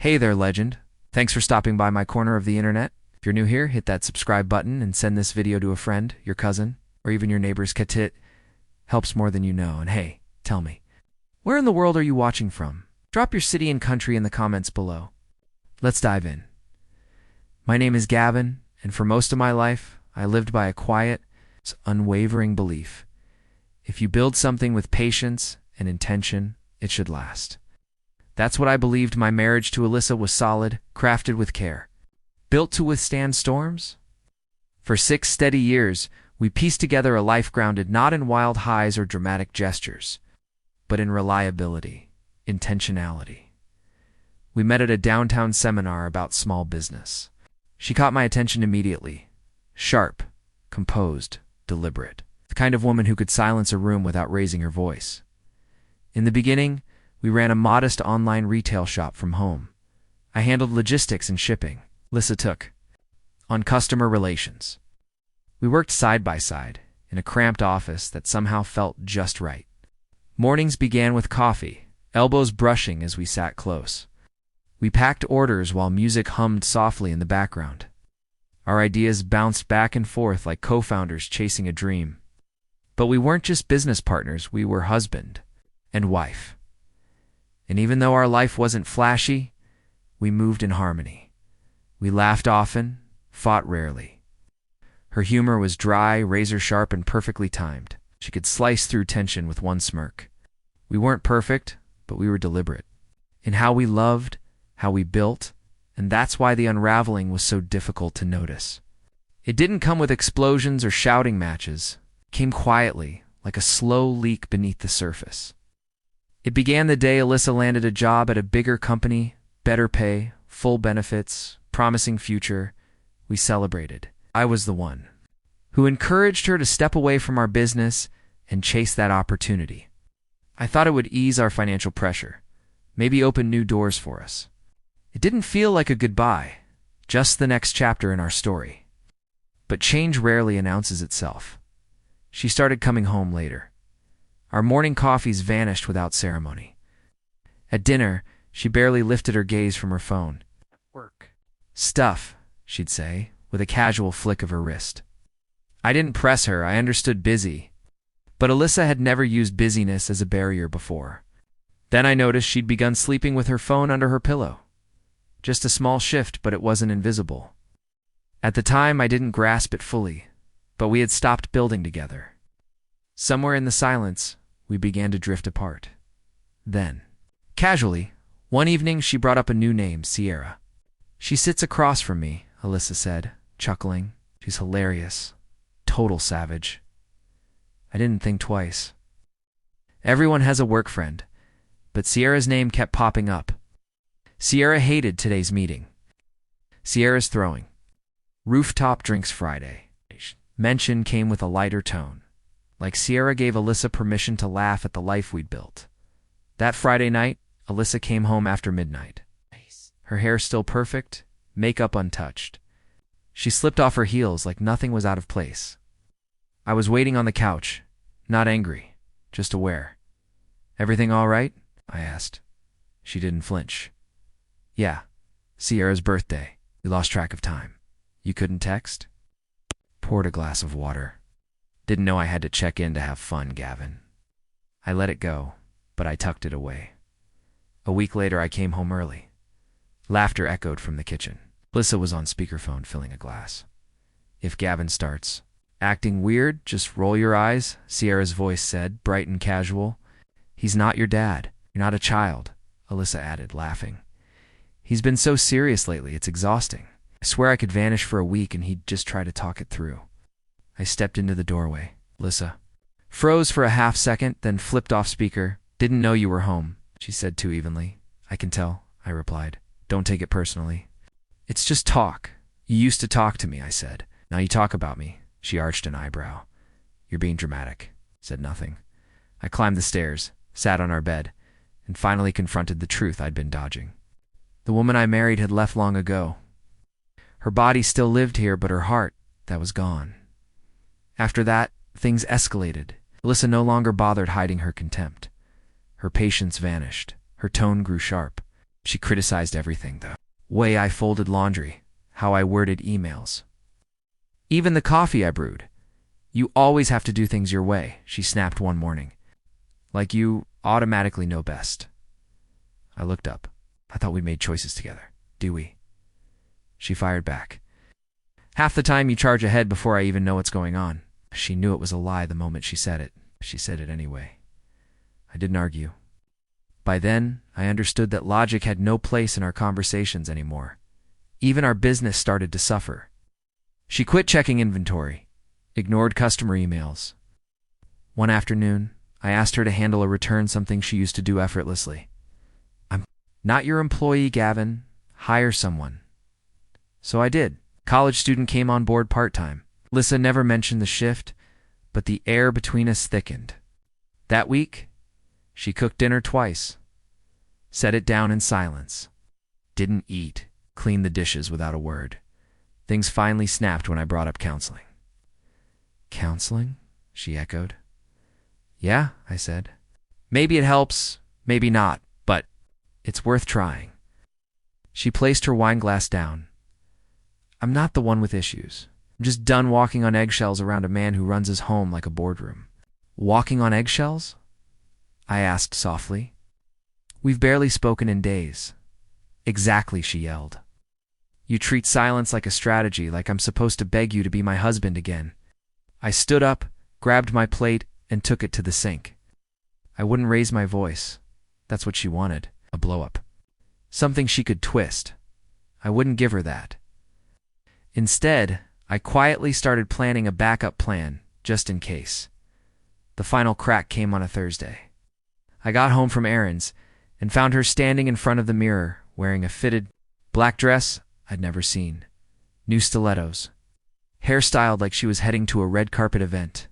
Hey there, legend. Thanks for stopping by my corner of the internet. If you're new here, hit that subscribe button and send this video to a friend, your cousin, or even your neighbor's cat. It helps more than you know. And hey, tell me, where in the world are you watching from? Drop your city and country in the comments below. Let's dive in. My name is Gavin, and for most of my life, I lived by a quiet, unwavering belief. If you build something with patience and intention, it should last. That's what I believed. My marriage to Alyssa was solid, crafted with care. Built to withstand storms? For 6 steady years, we pieced together a life grounded not in wild highs or dramatic gestures, but in reliability, intentionality. We met at a downtown seminar about small business. She caught my attention immediately. Sharp, composed, deliberate. The kind of woman who could silence a room without raising her voice. In the beginning, we ran a modest online retail shop from home. I handled logistics and shipping. Alyssa took on customer relations. We worked side by side in a cramped office that somehow felt just right. Mornings began with coffee, elbows brushing as we sat close. We packed orders while music hummed softly in the background. Our ideas bounced back and forth like co-founders chasing a dream. But we weren't just business partners, we were husband and wife. And even though our life wasn't flashy, we moved in harmony. We laughed often, fought rarely. Her humor was dry, razor-sharp, and perfectly timed. She could slice through tension with one smirk. We weren't perfect, but we were deliberate. In how we loved, how we built, and that's why the unraveling was so difficult to notice. It didn't come with explosions or shouting matches. It came quietly, like a slow leak beneath the surface. It began the day Alyssa landed a job at a bigger company, better pay, full benefits, promising future. We celebrated. I was the one who encouraged her to step away from our business and chase that opportunity. I thought it would ease our financial pressure, maybe open new doors for us. It didn't feel like a goodbye, just the next chapter in our story. But change rarely announces itself. She started coming home later. Our morning coffees vanished without ceremony. At dinner, she barely lifted her gaze from her phone. Work. Stuff, she'd say, with a casual flick of her wrist. I didn't press her, I understood busy. But Alyssa had never used busyness as a barrier before. Then I noticed she'd begun sleeping with her phone under her pillow. Just a small shift, but it wasn't invisible. At the time, I didn't grasp it fully, but we had stopped building together. Somewhere in the silence, we began to drift apart. Then, casually, one evening she brought up a new name, Sierra. She sits across from me, Alyssa said, chuckling. She's hilarious. Total savage. I didn't think twice. Everyone has a work friend, but Sierra's name kept popping up. Sierra hated today's meeting. Sierra's throwing. Rooftop drinks Friday. Mention came with a lighter tone. Like Sierra gave Alyssa permission to laugh at the life we'd built. That Friday night, Alyssa came home after midnight. Her hair still perfect, makeup untouched. She slipped off her heels like nothing was out of place. I was waiting on the couch, not angry, just aware. Everything all right? I asked. She didn't flinch. Yeah, Sierra's birthday. We lost track of time. You couldn't text? Poured a glass of water. Didn't know I had to check in to have fun, Gavin. I let it go, but I tucked it away. A week later, I came home early. Laughter echoed from the kitchen. Alyssa was on speakerphone filling a glass. If Gavin starts acting weird, just roll your eyes, Sierra's voice said, bright and casual. He's not your dad. You're not a child, Alyssa added, laughing. He's been so serious lately, it's exhausting. I swear I could vanish for a week and he'd just try to talk it through. I stepped into the doorway. Alyssa froze for a half second, then flipped off speaker. Didn't know you were home, she said too evenly. I can tell, I replied. Don't take it personally. It's just talk. You used to talk to me, I said. Now you talk about me. She arched an eyebrow. You're being dramatic. Said nothing. I climbed the stairs, sat on our bed, and finally confronted the truth I'd been dodging. The woman I married had left long ago. Her body still lived here, but her heart, that was gone. After that, things escalated. Alyssa no longer bothered hiding her contempt. Her patience vanished. Her tone grew sharp. She criticized everything, the way I folded laundry, how I worded emails. Even the coffee I brewed. You always have to do things your way, she snapped one morning. Like you automatically know best. I looked up. I thought we made choices together. Do we? She fired back. Half the time you charge ahead before I even know what's going on. She knew it was a lie the moment she said it. She said it anyway. I didn't argue. By then, I understood that logic had no place in our conversations anymore. Even our business started to suffer. She quit checking inventory, ignored customer emails. One afternoon, I asked her to handle a return, something she used to do effortlessly. I'm not your employee, Gavin. Hire someone. So I did. College student came on board part-time. Lissa never mentioned the shift, but the air between us thickened. That week, she cooked dinner twice, set it down in silence, didn't eat, cleaned the dishes without a word. Things finally snapped when I brought up counseling. Counseling? She echoed. Yeah, I said. Maybe it helps, maybe not, but it's worth trying. She placed her wine glass down. I'm not the one with issues. I'm just done walking on eggshells around a man who runs his home like a boardroom. Walking on eggshells? I asked softly. We've barely spoken in days. Exactly, she yelled. You treat silence like a strategy, like I'm supposed to beg you to be my husband again. I stood up, grabbed my plate, and took it to the sink. I wouldn't raise my voice. That's what she wanted, a blow-up. Something she could twist. I wouldn't give her that. Instead, I quietly started planning a backup plan, just in case. The final crack came on a Thursday. I got home from errands and found her standing in front of the mirror, wearing a fitted black dress I'd never seen, new stilettos, hairstyled like she was heading to a red carpet event.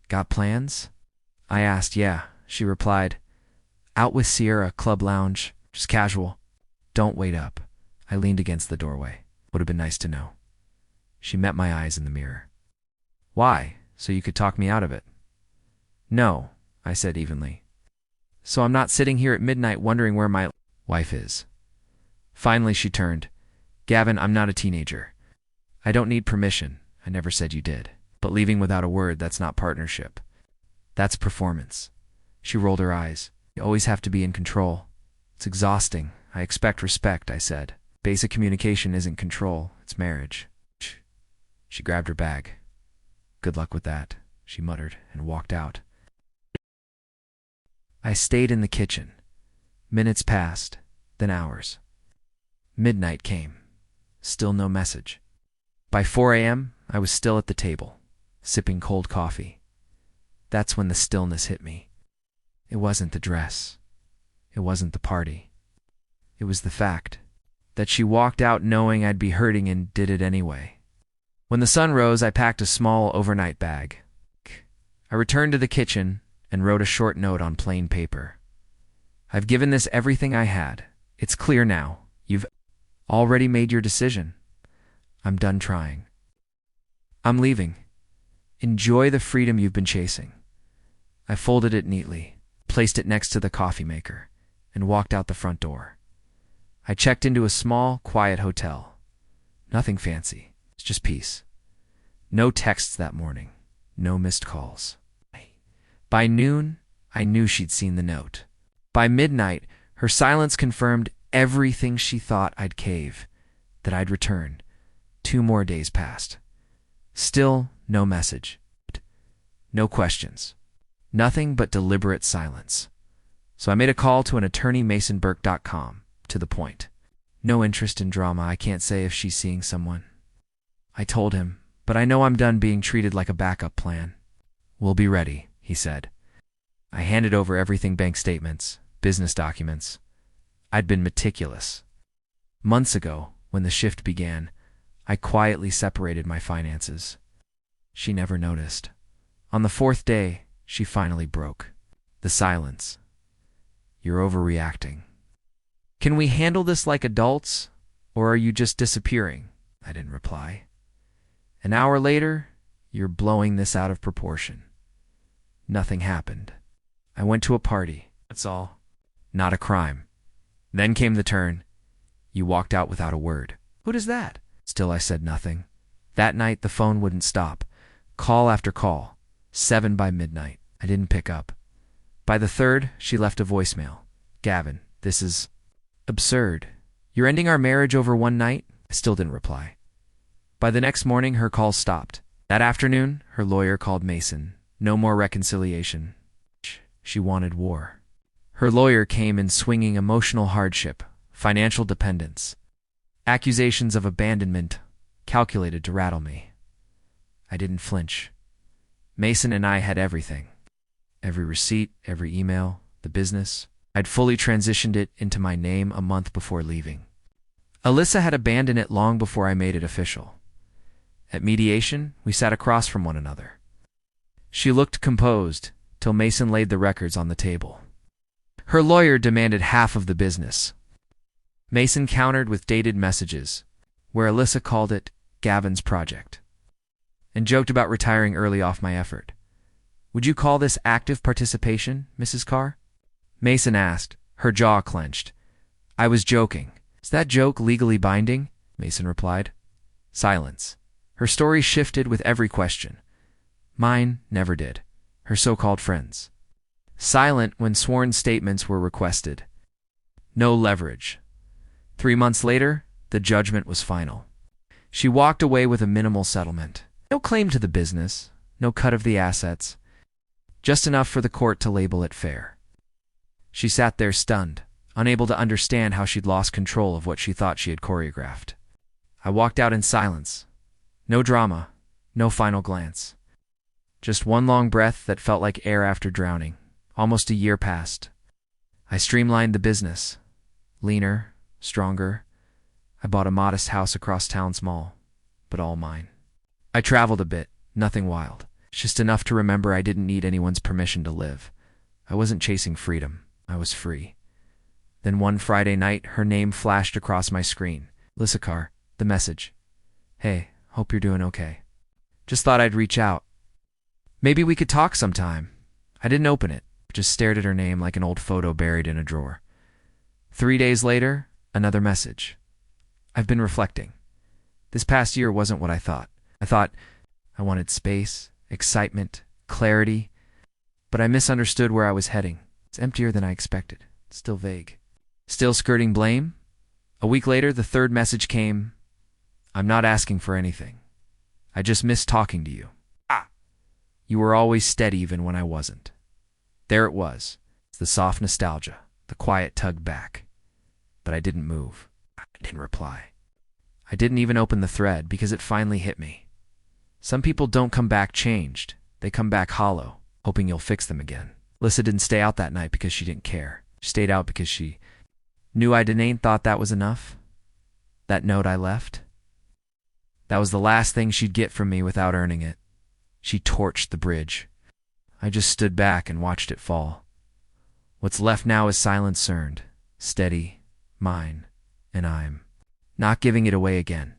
Got plans? I asked. Yeah, she replied. Out with Sierra, club lounge, just casual. Don't wait up. I leaned against the doorway. Would have been nice to know. She met my eyes in the mirror. Why? So you could talk me out of it? No, I said evenly. So I'm not sitting here at midnight wondering where my wife is. Finally, she turned. Gavin, I'm not a teenager. I don't need permission. I never said you did. But leaving without a word, that's not partnership. That's performance. She rolled her eyes. You always have to be in control. It's exhausting. I expect respect, I said. Basic communication isn't control, it's marriage. She grabbed her bag. Good luck with that, she muttered and walked out. I stayed in the kitchen. Minutes passed, then hours. Midnight came. Still no message. By 4 a.m., I was still at the table, sipping cold coffee. That's when the stillness hit me. It wasn't the dress. It wasn't the party. It was the fact that she walked out knowing I'd be hurting and did it anyway. When the sun rose, I packed a small overnight bag. I returned to the kitchen and wrote a short note on plain paper. I've given this everything I had. It's clear now. You've already made your decision. I'm done trying. I'm leaving. Enjoy the freedom you've been chasing. I folded it neatly, placed it next to the coffee maker, and walked out the front door. I checked into a small, quiet hotel. Nothing fancy. It's just peace. No texts that morning. No missed calls. By noon, I knew she'd seen the note. By midnight, her silence confirmed everything she thought I'd cave, that I'd return. 2 more days passed. Still no message. No questions. Nothing but deliberate silence. So I made a call to an attorney, masonburke.com, to the point. No interest in drama. I can't say if she's seeing someone. I told him, but I know I'm done being treated like a backup plan. We'll be ready, he said. I handed over everything: bank statements, business documents. I'd been meticulous. Months ago, when the shift began, I quietly separated my finances. She never noticed. On the 4th day, she finally broke. The silence. You're overreacting. Can we handle this like adults, or are you just disappearing? I didn't reply. An hour later, you're blowing this out of proportion. Nothing happened. I went to a party. That's all. Not a crime. Then came the turn. You walked out without a word. Who does that? Still I said nothing. That night the phone wouldn't stop. Call after call. 7 by midnight. I didn't pick up. By the third, she left a voicemail. Gavin, this is absurd. You're ending our marriage over one night? I still didn't reply. By the next morning, her calls stopped. That afternoon, her lawyer called Mason. No more reconciliation. She wanted war. Her lawyer came in swinging emotional hardship, financial dependence, accusations of abandonment, calculated to rattle me. I didn't flinch. Mason and I had everything. Every receipt, every email, the business. I'd fully transitioned it into my name a month before leaving. Alyssa had abandoned it long before I made it official. At mediation, we sat across from one another. She looked composed till Mason laid the records on the table. Her lawyer demanded half of the business. Mason countered with dated messages, where Alyssa called it Gavin's project, and joked about retiring early off my effort. Would you call this active participation, Mrs. Carr? Mason asked, her jaw clenched. I was joking. Is that joke legally binding? Mason replied. Silence. Her story shifted with every question. Mine never did. Her so-called friends. Silent when sworn statements were requested. No leverage. 3 months later, the judgment was final. She walked away with a minimal settlement. No claim to the business, no cut of the assets, just enough for the court to label it fair. She sat there stunned, unable to understand how she'd lost control of what she thought she had choreographed. I walked out in silence. No drama, no final glance. Just one long breath that felt like air after drowning. Almost a year passed. I streamlined the business. Leaner, stronger. I bought a modest house across town's mall, but all mine. I traveled a bit, nothing wild. Just enough to remember I didn't need anyone's permission to live. I wasn't chasing freedom. I was free. Then one Friday night, her name flashed across my screen. Alyssa Carr, the message. Hey, hope you're doing okay. Just thought I'd reach out. Maybe we could talk sometime. I didn't open it, just stared at her name like an old photo buried in a drawer. 3 days later, another message. I've been reflecting. This past year wasn't what I thought. I thought I wanted space, excitement, clarity, but I misunderstood where I was heading. It's emptier than I expected. Still vague. Still skirting blame? A week later, the third message came. I'm not asking for anything. I just miss talking to you. You were always steady even when I wasn't. There it was, the soft nostalgia, the quiet tug back. But I didn't move. I didn't reply. I didn't even open the thread because it finally hit me. Some people don't come back changed. They come back hollow, hoping you'll fix them again. Alyssa didn't stay out that night because she didn't care. She stayed out because she knew I didn't thought that was enough. That note I left. That was the last thing she'd get from me without earning it. She torched the bridge. I just stood back and watched it fall. What's left now is silence earned, steady, mine, and I'm not giving it away again.